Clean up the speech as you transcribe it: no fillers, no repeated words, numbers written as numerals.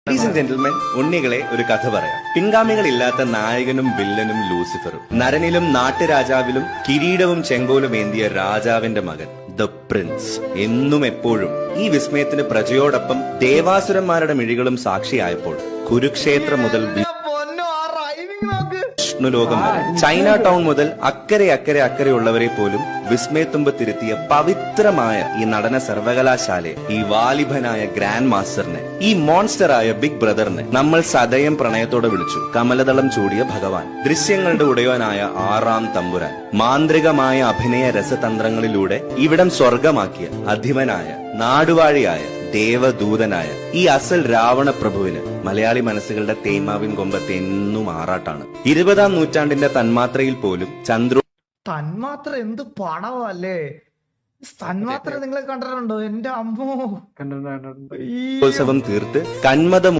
Ladies and gentlemen, ഉണ്ണികളെ ഒരു കഥ പറയാം. പിൻഗാമികളില്ലാത്ത നായകനും വില്ലനും ലൂസിഫറും, നരനിലും നാട്ടുരാജാവിലും കിരീടവും ചെങ്കോലും ഏന്തിയ രാജാവിന്റെ മകൻ ദ പ്രിൻസ്. എന്നും എപ്പോഴും ഈ വിസ്മയത്തിന് പ്രജയോടൊപ്പം ദേവാസുരന്മാരുടെ മിഴികളും സാക്ഷിയായപ്പോൾ കുരുക്ഷേത്രം മുതൽ വിഷ്ണുലോകം വരെ, ചൈന ടൗൺ മുതൽ അക്കരെ അക്കരെ അക്കരെയുള്ളവരെ പോലും വിസ്മയത്തുമ്പത്തിരുത്തിയ പവിത്രമായ ഈ നടന സർവകലാശാലയെ, ഈ വാലിഭനായ ഗ്രാൻഡ് മാസ്റ്ററിനെ, ഈ മോൺസ്റ്ററായ ബിഗ് ബ്രദറിനെ നമ്മൾ സദയം പ്രണയത്തോടെ വിളിച്ചു കമലദളം ചൂടിയ ഭഗവാൻ, ദൃശ്യങ്ങളുടെ ഉടയവനായ ആറാം തമ്പുരാൻ, മാന്ത്രികമായ അഭിനയ രസതന്ത്രങ്ങളിലൂടെ ഇവിടം സ്വർഗമാക്കിയ അധിപനായ നാടുവാഴിയായ ദേവദൂതനായ ഈ അസൽ രാവണ പ്രഭുവിന് മലയാളി മനസ്സുകളുടെ തേന്മാവിൻ കൊമ്പത്ത് എന്നും ആറാട്ടാണ്. 20-ാം നൂറ്റാണ്ടിന്റെ തന്മാത്രയിൽ പോലും തന്മാത്ര എന്ത് പണമല്ലേ? തന്മാത്ര നിങ്ങളെ കണ്ടിട്ടുണ്ടോ? എന്റെ അമ്മോ, ഉത്സവം തീർത്ത് കന്മത